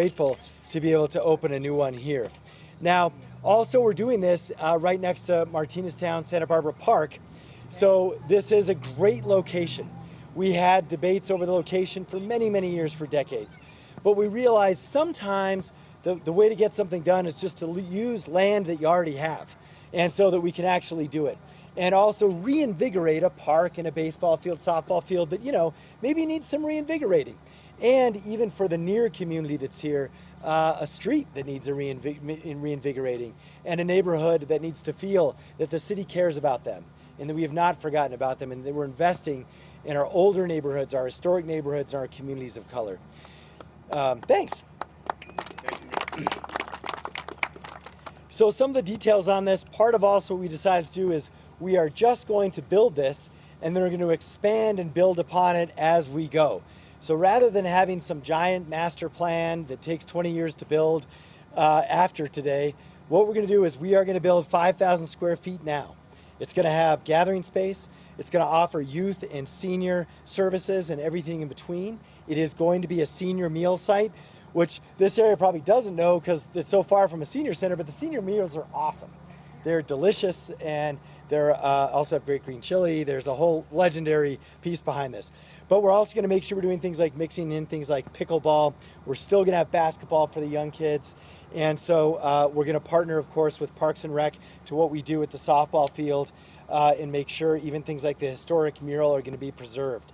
grateful to be able to open a new one here. Now, also we're doing this right next to Martineztown Santa Barbara Park. So this is a great location. We had debates over the location for many, many years, for decades. But we realized sometimes the way to get something done is just to use land that you already have, and so that we can actually do it. And also reinvigorate a park and a baseball field, softball field that, you know, maybe needs some reinvigorating. And even for the near community that's here, a street that needs a reinvigorating, and a neighborhood that needs to feel that the city cares about them and that we have not forgotten about them, and that we're investing in our older neighborhoods, our historic neighborhoods, and our communities of color. Thanks. So some of the details on this, part of also what we decided to do is we are just going to build this, and then we're going to expand and build upon it as we go. So rather than having some giant master plan that takes 20 years to build after today, what we're going to do is we are going to build 5,000 square feet now. It's going to have gathering space. It's going to offer youth and senior services and everything in between. It is going to be a senior meal site, which this area probably doesn't know because it's so far from a senior center, but the senior meals are awesome. They're delicious, and they're also have great green chili. There's a whole legendary piece behind this. But we're also going to make sure we're doing things like mixing in things like pickleball. We're still going to have basketball for the young kids. And so we're going to partner, of course, with Parks and Rec to what we do at the softball field and make sure even things like the historic mural are going to be preserved.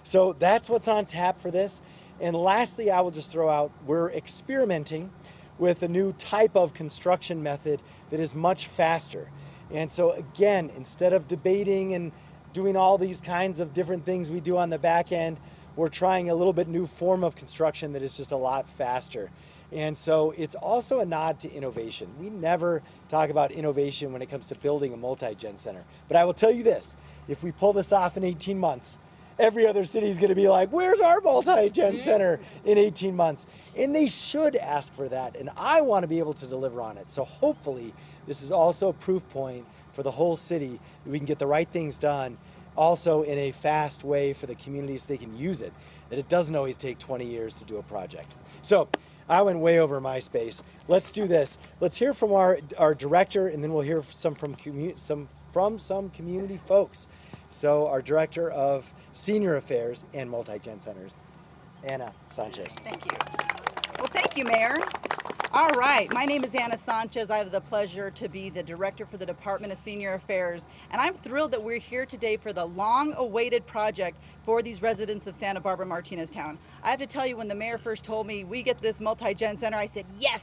So that's what's on tap for this. And lastly, I will just throw out, we're experimenting with a new type of construction method that is much faster. And so again, instead of debating and doing all these kinds of different things we do on the back end, we're trying a little bit new form of construction that is just a lot faster. And so it's also a nod to innovation. We never talk about innovation when it comes to building a multi-gen center. But I will tell you this, if we pull this off in 18 months, every other city is going to be like, where's our multi-gen center in 18 months? And they should ask for that. And I want to be able to deliver on it. So hopefully this is also a proof point for the whole city that we can get the right things done also in a fast way for the communities so they can use it, that it doesn't always take 20 years to do a project. So I went way over my space. Let's do this. Let's hear from our director, and then we'll hear some from some community folks. So our director of Senior Affairs and Multi-Gen Centers, Anna Sanchez. Thank you. Well, thank you, Mayor. All right, my name is Anna Sanchez. I have the pleasure to be the director for the Department of Senior Affairs, and I'm thrilled that we're here today for the long-awaited project for these residents of Santa Barbara-Martineztown. I have to tell you, when the mayor first told me we get this multi-gen center, I said, yes!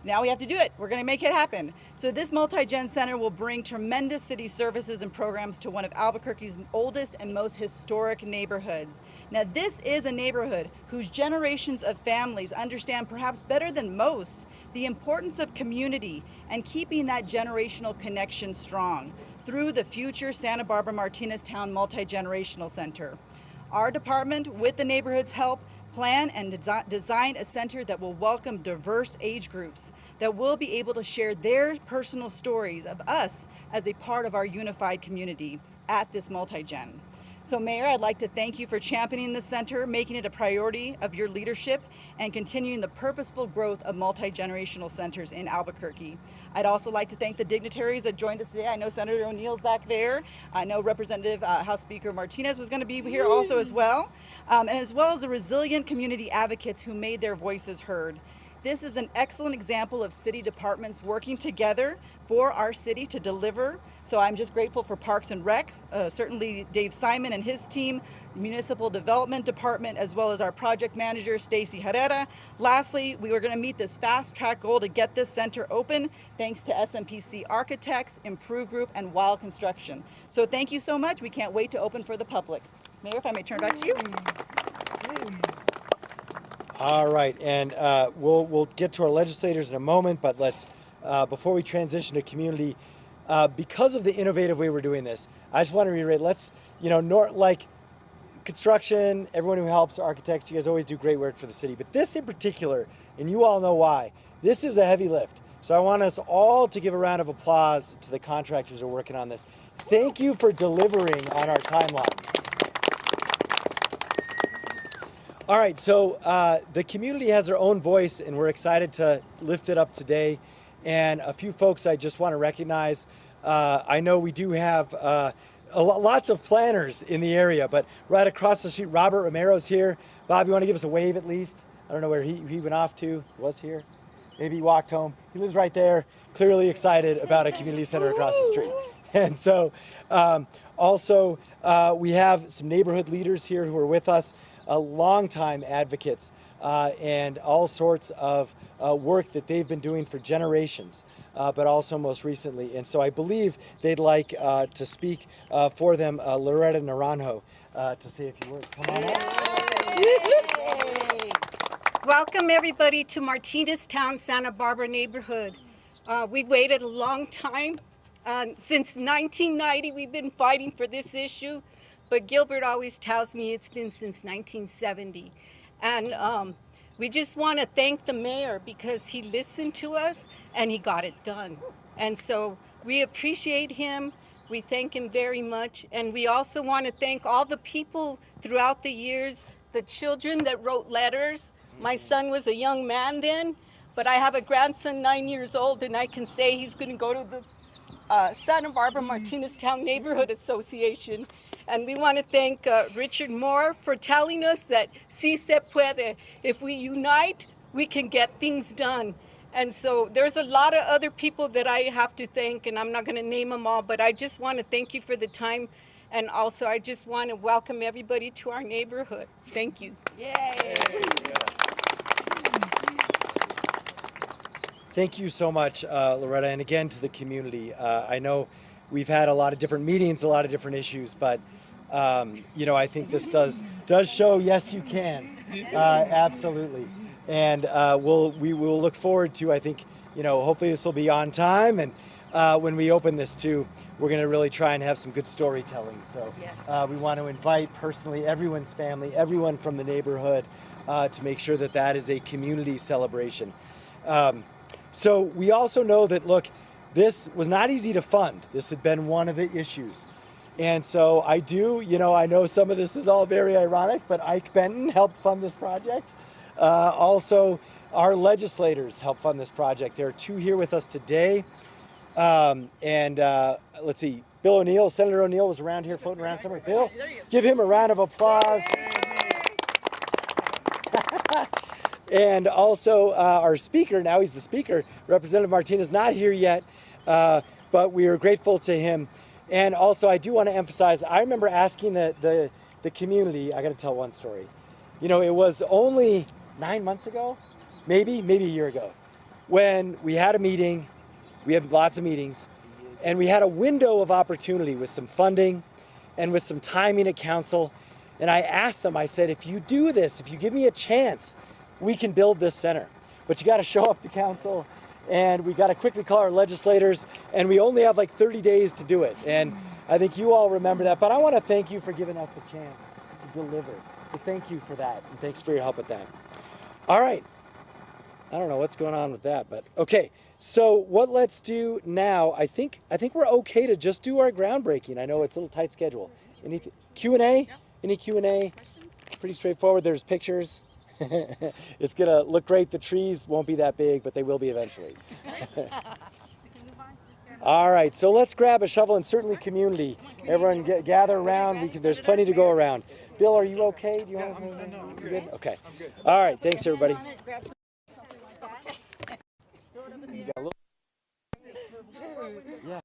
Now we have to do it. We're going to make it happen. So this multi-gen center will bring tremendous city services and programs to one of Albuquerque's oldest and most historic neighborhoods. Now this is a neighborhood whose generations of families understand perhaps better than most the importance of community and keeping that generational connection strong through the future Santa Barbara-Martineztown Multigenerational Center. Our department, with the neighborhood's help, plan and design a center that will welcome diverse age groups, that will be able to share their personal stories of us as a part of our unified community at this multi-gen. So Mayor, I'd like to thank you for championing the center, making it a priority of your leadership, and continuing the purposeful growth of multi-generational centers in Albuquerque. I'd also like to thank the dignitaries that joined us today. I know Senator O'Neill's back there. I know Representative House Speaker Martinez was going to be here also as well. And as well as the resilient community advocates who made their voices heard. This is an excellent example of city departments working together for our city to deliver. So I'm just grateful for Parks and Rec, certainly Dave Simon and his team, Municipal Development Department, as well as our project manager, Stacy Herrera. Lastly, we were going to meet this fast track goal to get this center open, thanks to SMPC Architects, Improve Group, and Wild Construction. So thank you so much. We can't wait to open for the public. Mayor, if I may turn back to you. All right, and we'll get to our legislators in a moment, but let's, before we transition to community, because of the innovative way we're doing this, I just want to reiterate, let's, like construction, everyone who helps, architects, you guys always do great work for the city, but this in particular, and you all know why, this is a heavy lift. So I want us all to give a round of applause to the contractors who are working on this. Thank you for delivering on our timeline. All right, so the community has their own voice, and we're excited to lift it up today. And a few folks I just want to recognize. I know we do have lots of planners in the area, but right across the street, Robert Romero's here. Bob, you want to give us a wave at least? I don't know where he went off to. He was here. Maybe he walked home. He lives right there, clearly excited about a community center across the street. And so also we have some neighborhood leaders here who are with us, longtime advocates and all sorts of work that they've been doing for generations, but also most recently. And so I believe they'd like to speak for them, Loretta Naranjo, to say a few words. Come on up. Welcome everybody to Martineztown, Santa Barbara neighborhood. We've waited a long time. Since 1990 we've been fighting for this issue, but Gilbert always tells me it's been since 1970. And we just want to thank the mayor because he listened to us and he got it done. And so we appreciate him. We thank him very much. And we also want to thank all the people throughout the years, the children that wrote letters. My son was a young man then, but I have a grandson 9 years old, and I can say he's going to go to the Santa Barbara-Martineztown Neighborhood Association. And we want to thank Richard Moore for telling us that si se puede. If we unite, we can get things done. And so there's a lot of other people that I have to thank, and I'm not going to name them all, but I just want to thank you for the time. And also, I just want to welcome everybody to our neighborhood. Thank you. Yay! Thank you so much, Loretta, and again to the community. I know we've had a lot of different meetings, a lot of different issues, but you know, I think this does show yes, you can, absolutely. And we will look forward to, I think, you know, hopefully this will be on time, and when we open this too, we're going to really try and have some good storytelling. So yes. We want to invite personally everyone's family, everyone from the neighborhood, to make sure that that is a community celebration. So we also know that, look, this was not easy to fund. This had been one of the issues. And so I do, you know, I know some of this is all very ironic, but Ike Benton helped fund this project. Also, our legislators helped fund this project. There are two here with us today. Let's see, Bill O'Neill, Senator O'Neill was around here, floating around somewhere. Bill, give him a round of applause. And also our speaker, now he's the speaker, Representative Martinez, not here yet, but we are grateful to him. And also I do want to emphasize, I remember asking the community, I got to tell one story. You know, it was only 9 months ago, maybe a year ago, when we had a meeting, we had lots of meetings, and we had a window of opportunity with some funding and with some timing at council. And I asked them, I said, if you do this, if you give me a chance, we can build this center. But you got to show up to council, and we got to quickly call our legislators, and we only have like 30 days to do it. And I think you all remember that, but I want to thank you for giving us a chance to deliver. So thank you for that, and thanks for your help with that. All right, I don't know what's going on with that, but okay. So what let's do now, I think we're okay to just do our groundbreaking. I know it's a little tight schedule. Any Q&A? Yeah. Any Q&A? Pretty straightforward, there's pictures. It's gonna look great. The trees won't be that big, but they will be eventually. All right, so let's grab a shovel, and certainly community. Everyone gather around. There's plenty to go around. Bill, are you okay? Do you want to say anything? No, you good? Okay. All right, thanks everybody. You got a little... Yeah.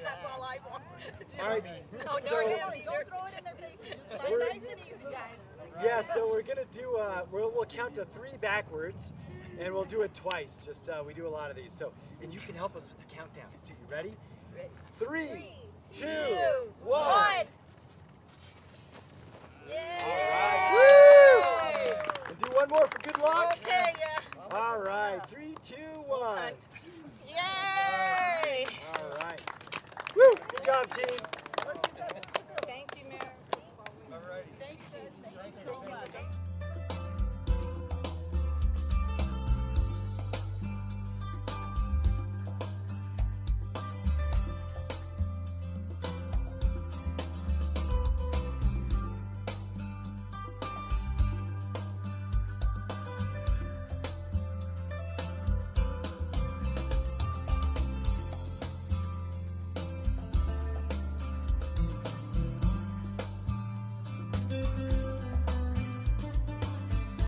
That's all I want. All right. No, So, don't throw it in their faces. Just play nice and easy, guys. yeah, so we're gonna do. We'll count to 3 backwards, and we'll do it twice. Just we do a lot of these. So, and you can help us with the countdowns too. You ready? Ready. 3, 2, 1. Yeah. All right. Woo! And do one more for good luck. Okay, yeah. All right, 3, 2, 1. Yay! All right. Woo! Good job, team. Thank you, Mayor. Thank you so much.